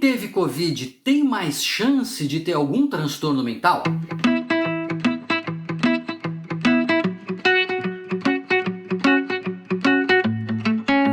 teve Covid tem mais chance de ter algum transtorno mental?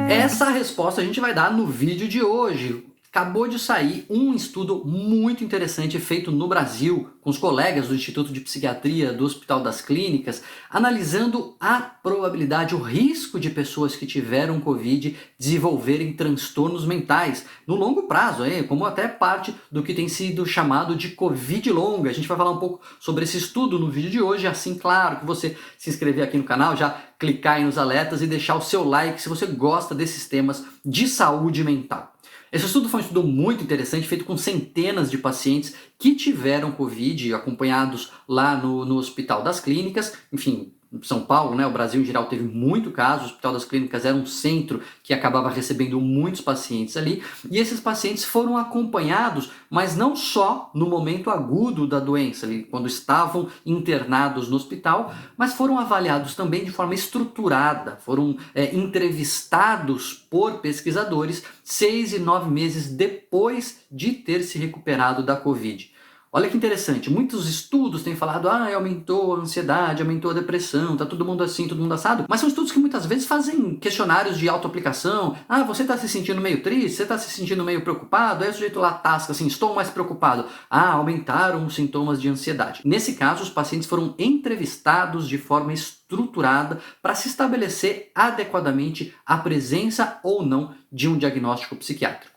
Essa resposta a gente vai dar no vídeo de hoje. Acabou de sair um estudo muito interessante feito no Brasil, com os colegas do Instituto de Psiquiatria do Hospital das Clínicas, analisando a probabilidade, o risco de pessoas que tiveram Covid desenvolverem transtornos mentais no longo prazo, como até parte do que tem sido chamado de Covid longa. A gente vai falar um pouco sobre esse estudo no vídeo de hoje, assim, claro, que você se inscrever aqui no canal, já clicar aí nos alertas e deixar o seu like se você gosta desses temas de saúde mental. Esse estudo foi um estudo muito interessante, feito com centenas de pacientes que tiveram Covid, acompanhados lá no Hospital das Clínicas, enfim, São Paulo, né? O Brasil em geral teve muito caso, o Hospital das Clínicas era um centro que acabava recebendo muitos pacientes ali, e esses pacientes foram acompanhados, mas não só no momento agudo da doença, ali, quando estavam internados no hospital, mas foram avaliados também de forma estruturada, foram entrevistados por pesquisadores 6 e 9 meses depois de ter se recuperado da Covid. Olha que interessante, muitos estudos têm falado aumentou a ansiedade, aumentou a depressão, tá todo mundo assim, todo mundo assado, mas são estudos que muitas vezes fazem questionários de autoaplicação. Você tá se sentindo meio triste, você tá se sentindo meio preocupado, aí o sujeito lá tasca assim, estou mais preocupado. Aumentaram os sintomas de ansiedade. Nesse caso, os pacientes foram entrevistados de forma estruturada para se estabelecer adequadamente a presença ou não de um diagnóstico psiquiátrico.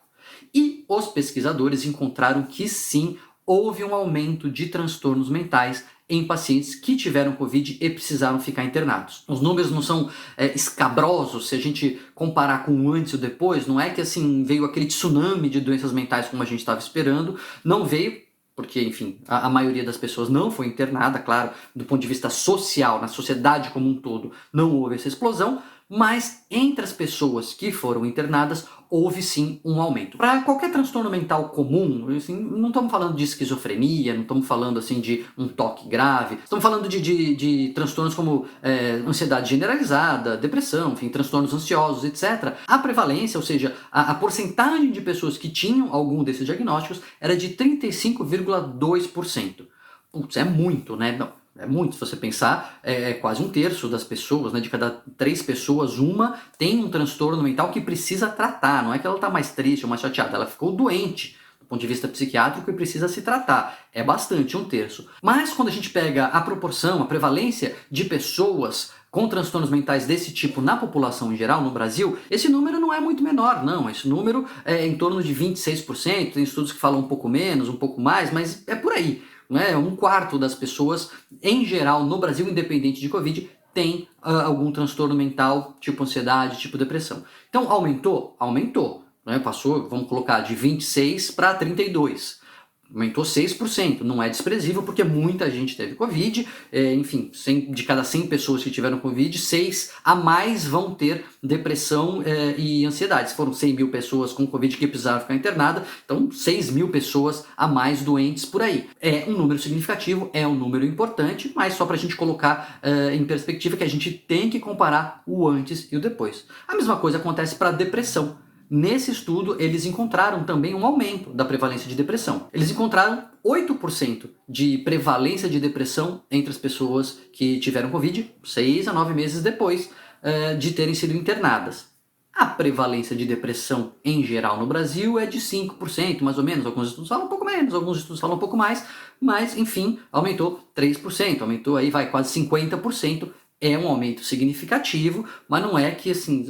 E os pesquisadores encontraram que sim, houve um aumento de transtornos mentais em pacientes que tiveram Covid e precisaram ficar internados. Os números não são escabrosos se a gente comparar com o antes e o depois, não é que assim veio aquele tsunami de doenças mentais como a gente estava esperando, não veio, porque, enfim, a maioria das pessoas não foi internada, claro, do ponto de vista social, na sociedade como um todo, não houve essa explosão, mas entre as pessoas que foram internadas, houve sim um aumento. Para qualquer transtorno mental comum, assim, não estamos falando de esquizofrenia, não estamos falando assim, de um toque grave, estamos falando de transtornos como ansiedade generalizada, depressão, enfim, transtornos ansiosos, etc. A prevalência, ou seja, a porcentagem de pessoas que tinham algum desses diagnósticos era de 35,2%. Putz, é muito, né? Não. É muito, se você pensar, é quase um terço das pessoas, né? De cada 3 pessoas, uma tem um transtorno mental que precisa tratar. Não é que ela está mais triste ou mais chateada, ela ficou doente do ponto de vista psiquiátrico e precisa se tratar. É bastante, um terço. Mas quando a gente pega a proporção, a prevalência de pessoas com transtornos mentais desse tipo na população em geral, no Brasil, esse número não é muito menor, não. Esse número é em torno de 26%, tem estudos que falam um pouco menos, um pouco mais, mas é por aí. Um quarto das pessoas, em geral, no Brasil, independente de Covid, tem algum transtorno mental, tipo ansiedade, tipo depressão. Então, aumentou? Aumentou. Passou, vamos colocar, de 26 para 32. Aumentou 6%, não é desprezível porque muita gente teve Covid, enfim, de cada 100 pessoas que tiveram Covid, 6 a mais vão ter depressão e ansiedade. Se foram 100 mil pessoas com Covid que precisaram ficar internadas, então 6 mil pessoas a mais doentes por aí. É um número significativo, é um número importante, mas só para a gente colocar em perspectiva que a gente tem que comparar o antes e o depois. A mesma coisa acontece para a depressão. Nesse estudo, eles encontraram também um aumento da prevalência de depressão. Eles encontraram 8% de prevalência de depressão entre as pessoas que tiveram Covid 6 a 9 meses depois de terem sido internadas. A prevalência de depressão em geral no Brasil é de 5%, mais ou menos. Alguns estudos falam um pouco menos, alguns estudos falam um pouco mais, mas, enfim, aumentou 3%, aumentou aí, quase 50%. É um aumento significativo, mas não é que assim,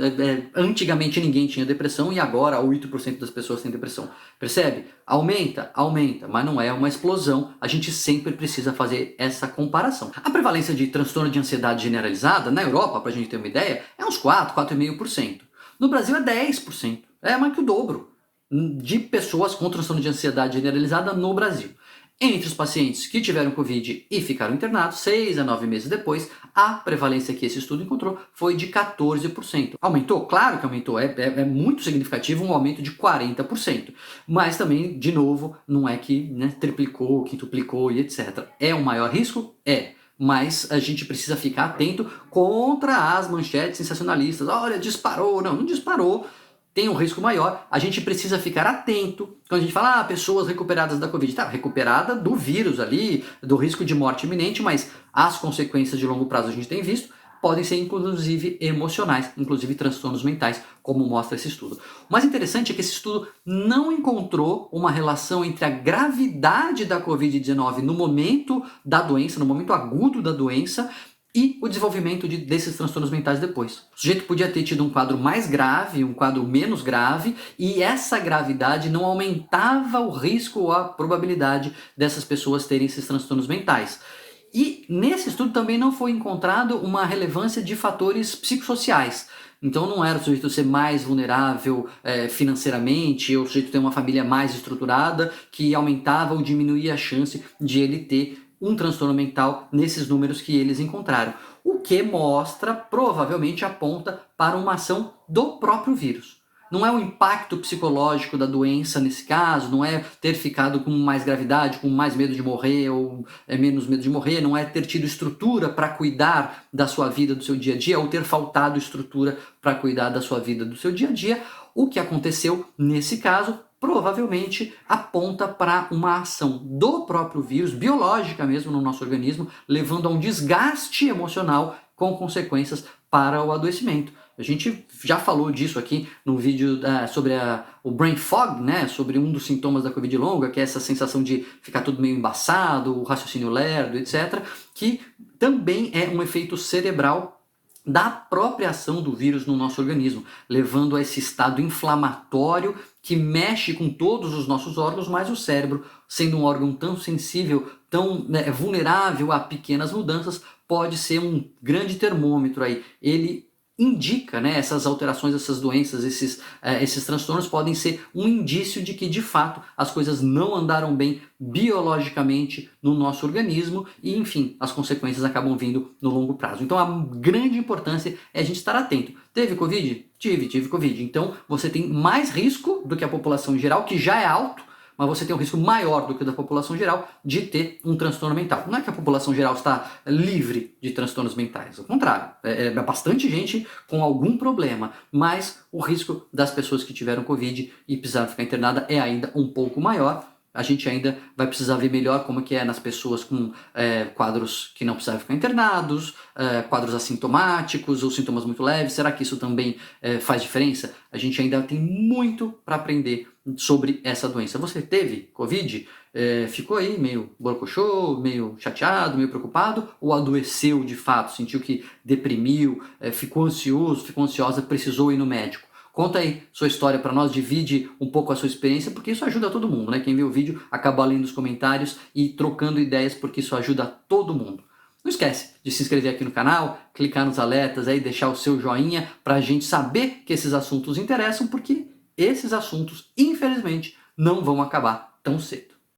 antigamente ninguém tinha depressão e agora 8% das pessoas têm depressão. Percebe? Aumenta, mas não é uma explosão. A gente sempre precisa fazer essa comparação. A prevalência de transtorno de ansiedade generalizada, na Europa, para a gente ter uma ideia, é uns 4,5%. No Brasil é 10%. É mais que o dobro de pessoas com transtorno de ansiedade generalizada no Brasil. Entre os pacientes que tiveram Covid e ficaram internados, 6 a 9 meses depois, a prevalência que esse estudo encontrou foi de 14%. Aumentou? Claro que aumentou, é muito significativo, um aumento de 40%. Mas também, de novo, não é que triplicou, quintuplicou e etc. É um maior risco? É. Mas a gente precisa ficar atento contra as manchetes sensacionalistas. Olha, disparou. Não disparou. tem um risco maior, a gente precisa ficar atento quando a gente fala, pessoas recuperadas da Covid. Tá, recuperada do vírus ali, do risco de morte iminente, mas as consequências de longo prazo a gente tem visto, podem ser inclusive emocionais, inclusive transtornos mentais, como mostra esse estudo. O mais interessante é que esse estudo não encontrou uma relação entre a gravidade da Covid-19 no momento da doença, no momento agudo da doença, e o desenvolvimento desses transtornos mentais depois. O sujeito podia ter tido um quadro mais grave, um quadro menos grave, e essa gravidade não aumentava o risco ou a probabilidade dessas pessoas terem esses transtornos mentais. E nesse estudo também não foi encontrado uma relevância de fatores psicossociais. Então não era o sujeito ser mais vulnerável financeiramente, ou o sujeito ter uma família mais estruturada, que aumentava ou diminuía a chance de ele ter um transtorno mental nesses números que eles encontraram. O que mostra, provavelmente aponta para uma ação do próprio vírus. Não é o impacto psicológico da doença nesse caso, não é ter ficado com mais gravidade, com mais medo de morrer ou menos medo de morrer, não é ter tido estrutura para cuidar da sua vida, do seu dia a dia, ou ter faltado estrutura para cuidar da sua vida, do seu dia a dia. O que aconteceu nesse caso provavelmente aponta para uma ação do próprio vírus, biológica mesmo no nosso organismo, levando a um desgaste emocional com consequências para o adoecimento. A gente já falou disso aqui no vídeo sobre o brain fog, né? Sobre um dos sintomas da Covid longa, que é essa sensação de ficar tudo meio embaçado, o raciocínio lerdo, etc., que também é um efeito cerebral da própria ação do vírus no nosso organismo, levando a esse estado inflamatório que mexe com todos os nossos órgãos, mas o cérebro, sendo um órgão tão sensível, tão vulnerável a pequenas mudanças, pode ser um grande termômetro aí. Ele indica, essas alterações, essas doenças, esses transtornos podem ser um indício de que de fato as coisas não andaram bem biologicamente no nosso organismo e, enfim, as consequências acabam vindo no longo prazo. Então a grande importância é a gente estar atento. Teve Covid? Tive Covid. Então você tem mais risco do que a população em geral, que já é alto, mas você tem um risco maior do que o da população geral de ter um transtorno mental. Não é que a população geral está livre de transtornos mentais, ao contrário, é bastante gente com algum problema, mas o risco das pessoas que tiveram Covid e precisaram ficar internada é ainda um pouco maior. A gente ainda vai precisar ver melhor como que é nas pessoas com quadros que não precisavam ficar internados, quadros assintomáticos ou sintomas muito leves. Será que isso também faz diferença? A gente ainda tem muito para aprender sobre essa doença. Você teve Covid? Ficou aí meio borocochô, meio chateado, meio preocupado? Ou adoeceu de fato, sentiu que deprimiu, ficou ansioso, ficou ansiosa, precisou ir no médico? Conta aí sua história para nós, divide um pouco a sua experiência, porque isso ajuda todo mundo, né? Quem vê o vídeo acaba lendo os comentários e trocando ideias, porque isso ajuda todo mundo. Não esquece de se inscrever aqui no canal, clicar nos alertas aí, deixar o seu joinha para a gente saber que esses assuntos interessam, porque esses assuntos, infelizmente, não vão acabar tão cedo.